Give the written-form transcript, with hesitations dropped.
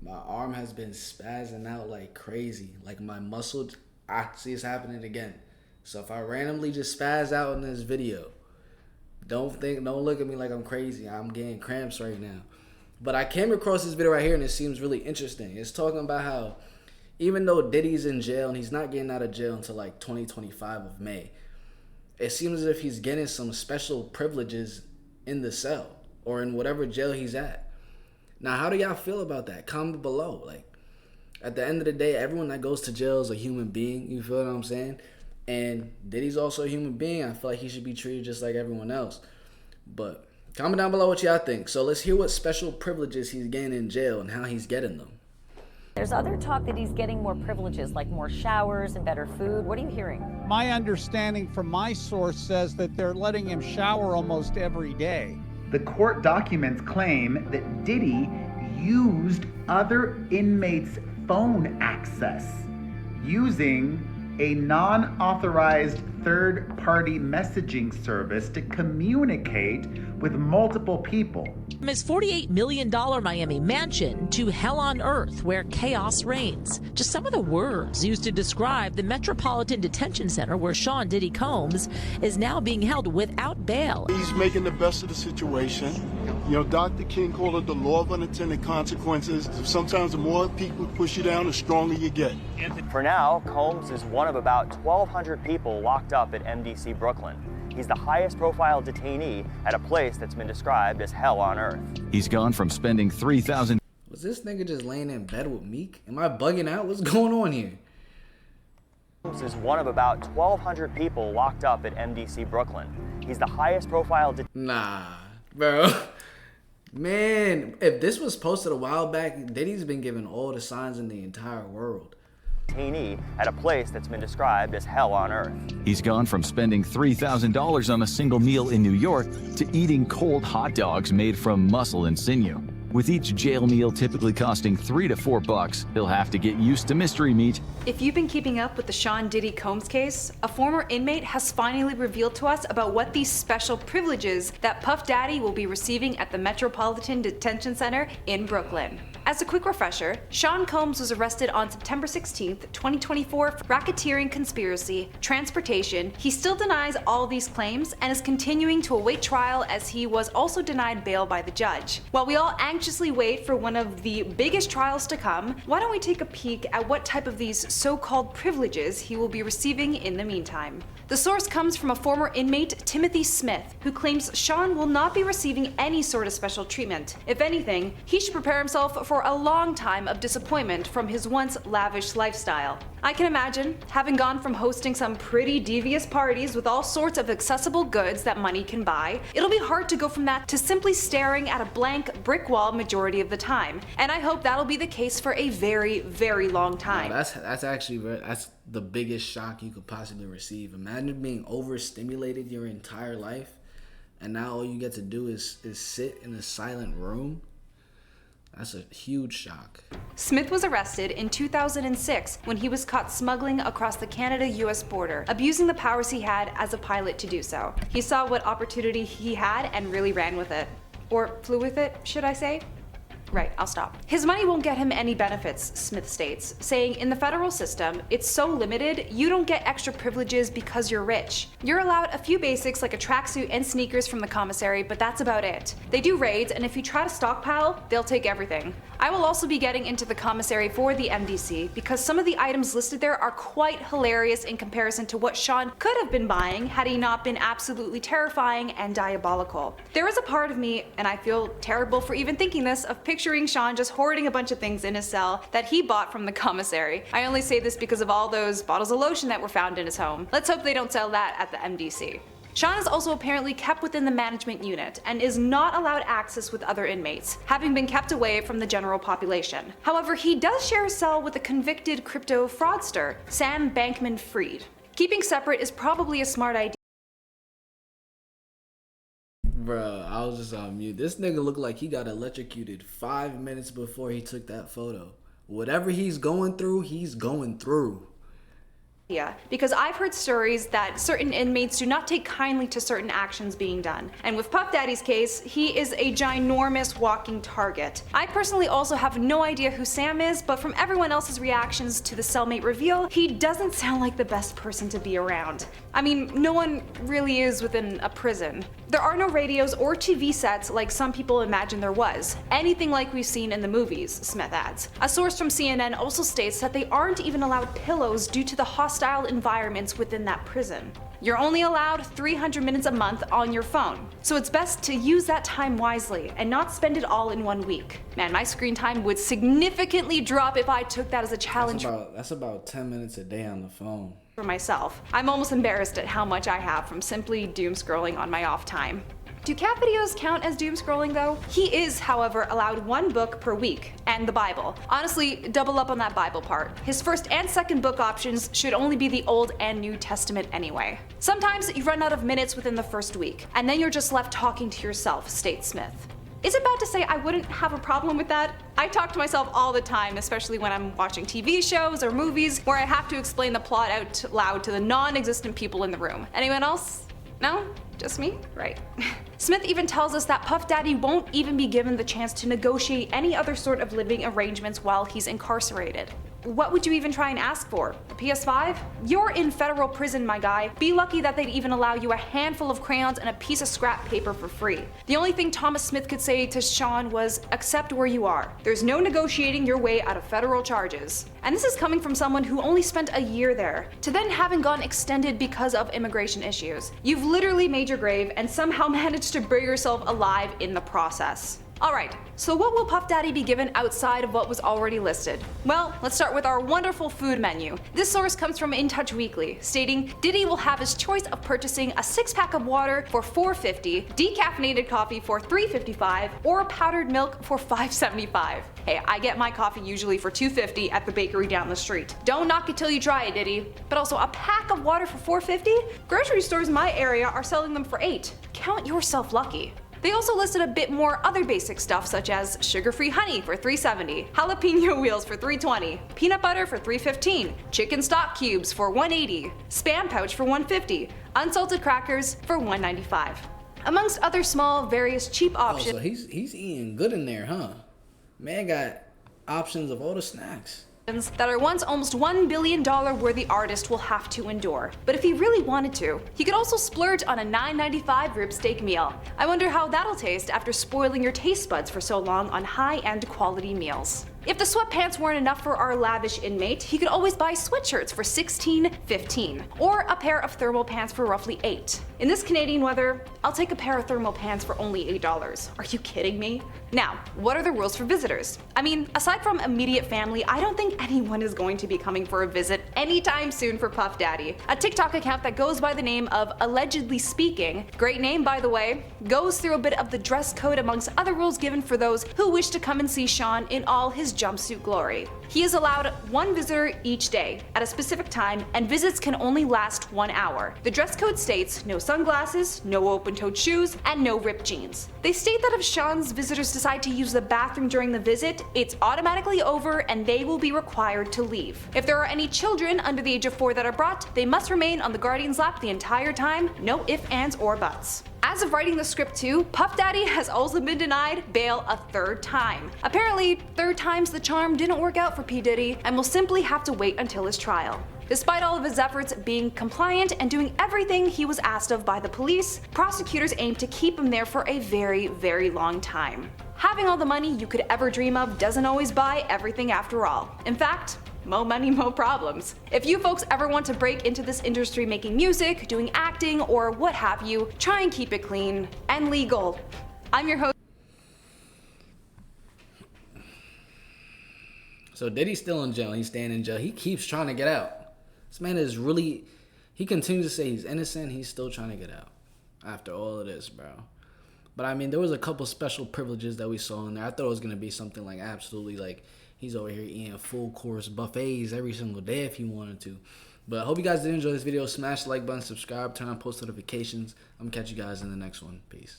My arm has been spazzing out like crazy. Like my muscle, I see it's happening again. So if I randomly just spaz out in this video, don't look at me like I'm crazy. I'm getting cramps right now. But I came across this video right here and it seems really interesting. It's talking about how even though Diddy's in jail and he's not getting out of jail until like 2025 of May, it seems as if he's getting some special privileges in the cell or in whatever jail he's at. Now, how do y'all feel about that? Comment below. Like, at the end of the day, everyone that goes to jail is a human being. You feel what I'm saying? And Diddy's also a human being. I feel like he should be treated just like everyone else. But comment down below what y'all think. So let's hear what special privileges he's getting in jail and how he's getting them. There's other talk that he's getting more privileges, like more showers and better food. What are you hearing? My understanding from my source says that they're letting him shower almost every day. The court documents claim that Diddy used other inmates' phone access using a non-authorized third-party messaging service to communicate with multiple people. From his $48 million Miami mansion to hell on earth where chaos reigns. Just some of the words used to describe the Metropolitan Detention Center where Sean Diddy Combs is now being held without bail. He's making the best of the situation. You know, Dr. King called it the law of unintended consequences. Sometimes the more people push you down, the stronger you get. For now, Combs is one of about 1,200 people locked up at MDC Brooklyn. He's the highest profile detainee at a place that's been described as hell on earth. He's gone from spending $3,000. Was this nigga just laying in bed with Meek? Am I bugging out? What's going on here? Combs is one of about 1,200 people locked up at MDC Brooklyn. He's the highest profile Nah, bro. Man, if this was posted a while back, Diddy's been giving all the signs in the entire world. Detainee at a place that's been described as hell on earth. He's gone from spending $3,000 on a single meal in New York to eating cold hot dogs made from muscle and sinew. With each jail meal typically costing $3 to $4, he'll have to get used to mystery meat. If you've been keeping up with the Sean Diddy Combs case, a former inmate has finally revealed to us about what these special privileges that Puff Daddy will be receiving at the Metropolitan Detention Center in Brooklyn. As a quick refresher, Sean Combs was arrested on September 16th, 2024 for racketeering conspiracy, transportation. He still denies all these claims and is continuing to await trial as he was also denied bail by the judge. While we all anxiously wait for one of the biggest trials to come, why don't we take a peek at what type of these so-called privileges he will be receiving in the meantime. The source comes from a former inmate, Timothy Smith, who claims Sean will not be receiving any sort of special treatment. If anything, he should prepare himself for a long time of disappointment from his once lavish lifestyle. I can imagine, having gone from hosting some pretty devious parties with all sorts of accessible goods that money can buy, it'll be hard to go from that to simply staring at a blank brick wall majority of the time. And I hope that'll be the case for a very, very long time. No, that's the biggest shock you could possibly receive. Imagine being overstimulated your entire life and now all you get to do is sit in a silent room. That's a huge shock. Smith was arrested in 2006 when he was caught smuggling across the Canada-US border, abusing the powers he had as a pilot to do so. He saw what opportunity he had and really ran with it. Or flew with it, should I say? Right, I'll stop. His money won't get him any benefits, Smith states, saying in the federal system, it's so limited, you don't get extra privileges because you're rich. You're allowed a few basics like a tracksuit and sneakers from the commissary, but that's about it. They do raids, and if you try to stockpile, they'll take everything. I will also be getting into the commissary for the MDC because some of the items listed there are quite hilarious in comparison to what Sean could have been buying had he not been absolutely terrifying and diabolical. There is a part of me, and I feel terrible for even thinking this, of picturing Sean just hoarding a bunch of things in his cell that he bought from the commissary. I only say this because of all those bottles of lotion that were found in his home. Let's hope they don't sell that at the MDC. Sean is also apparently kept within the management unit and is not allowed access with other inmates, having been kept away from the general population. However, he does share a cell with a convicted crypto fraudster, Sam Bankman-Fried. Keeping separate is probably a smart idea. Bruh, I was just on mute. This nigga looked like he got electrocuted 5 minutes before he took that photo. Whatever he's going through, he's going through. Yeah, because I've heard stories that certain inmates do not take kindly to certain actions being done. And with Puff Daddy's case, he is a ginormous walking target. I personally also have no idea who Sam is, but from everyone else's reactions to the cellmate reveal, he doesn't sound like the best person to be around. I mean, no one really is within a prison. There are no radios or TV sets like some people imagine there was. Anything like we've seen in the movies, Smith adds. A source from CNN also states that they aren't even allowed pillows due to the hostile environments within that prison. You're only allowed 300 minutes a month on your phone, so it's best to use that time wisely and not spend it all in 1 week. Man, my screen time would significantly drop if I took that as a challenge. That's about 10 minutes a day on the phone. For myself. I'm almost embarrassed at how much I have from simply doom scrolling on my off time. Do cat videos count as doom scrolling though? He is, however, allowed 1 book per week, and the Bible. Honestly, double up on that Bible part. His first and second book options should only be the Old and New Testament anyway. Sometimes you run out of minutes within the first week, and then you're just left talking to yourself, states Smith. Is it bad to say I wouldn't have a problem with that? I talk to myself all the time, especially when I'm watching TV shows or movies where I have to explain the plot out loud to the non-existent people in the room. Anyone else? No? Just me? Right. Smith even tells us that Puff Daddy won't even be given the chance to negotiate any other sort of living arrangements while he's incarcerated. What would you even try and ask for? A PS5? You're in federal prison, my guy. Be lucky that they'd even allow you a handful of crayons and a piece of scrap paper for free. The only thing Thomas Smith could say to Sean was, accept where you are. There's no negotiating your way out of federal charges. And this is coming from someone who only spent a year there, to then having gone extended because of immigration issues. You've literally made your grave and somehow managed to bury yourself alive in the process. Alright, so what will Puff Daddy be given outside of what was already listed? Well, let's start with our wonderful food menu. This source comes from In Touch Weekly, stating Diddy will have his choice of purchasing a 6-pack of water for $4.50, decaffeinated coffee for $3.55, or powdered milk for $5.75. Hey, I get my coffee usually for $2.50 at the bakery down the street. Don't knock it till you try it, Diddy. But also, a pack of water for $4.50? Grocery stores in my area are selling them for $8. Count yourself lucky. They also listed a bit more other basic stuff such as sugar-free honey for $3.70, jalapeno wheels for $3.20, peanut butter for $3.15, chicken stock cubes for $1.80, Spam pouch for $1.50, unsalted crackers for $1.95. Amongst other small, various cheap options. Oh, so he's eating good in there, huh? Man got options of all the snacks that our once almost $1 billion worthy artist will have to endure. But if he really wanted to, he could also splurge on a $9.95 rib steak meal. I wonder how that'll taste after spoiling your taste buds for so long on high-end quality meals. If the sweatpants weren't enough for our lavish inmate, he could always buy sweatshirts for $16.15, or a pair of thermal pants for roughly $8. In this Canadian weather, I'll take a pair of thermal pants for only $8. Are you kidding me? Now, what are the rules for visitors? I mean, aside from immediate family, I don't think anyone is going to be coming for a visit anytime soon for Puff Daddy. A TikTok account that goes by the name of Allegedly Speaking, great name by the way, goes through a bit of the dress code amongst other rules given for those who wish to come and see Sean in all his jumpsuit glory. He is allowed 1 visitor each day at a specific time, and visits can only last 1 hour. The dress code states no sunglasses, no open-toed shoes, and no ripped jeans. They state that if Sean's visitors decide to use the bathroom during the visit, it's automatically over and they will be required to leave. If there are any children under the age of 4 that are brought, they must remain on the guardian's lap the entire time, no ifs, ands, or buts. As of writing the script too, Puff Daddy has also been denied bail a 3rd time. Apparently, 3rd time's the charm didn't work out for P. Diddy and will simply have to wait until his trial. Despite all of his efforts being compliant and doing everything he was asked of by the police, prosecutors aim to keep him there for a very, very long time. Having all the money you could ever dream of doesn't always buy everything after all. In fact, mo money, mo problems. If you folks ever want to break into this industry making music, doing acting, or what have you, try and keep it clean and legal. I'm your host. So Diddy's still in jail. He's staying in jail. He keeps trying to get out. This man is really, he continues to say he's innocent. He's still trying to get out after all of this, bro. But I mean, there was a couple special privileges that we saw in there. I thought it was going to be something like absolutely like he's over here eating full course buffets every single day if he wanted to. But I hope you guys did enjoy this video. Smash the like button, subscribe, turn on post notifications. I'm going to catch you guys in the next one. Peace.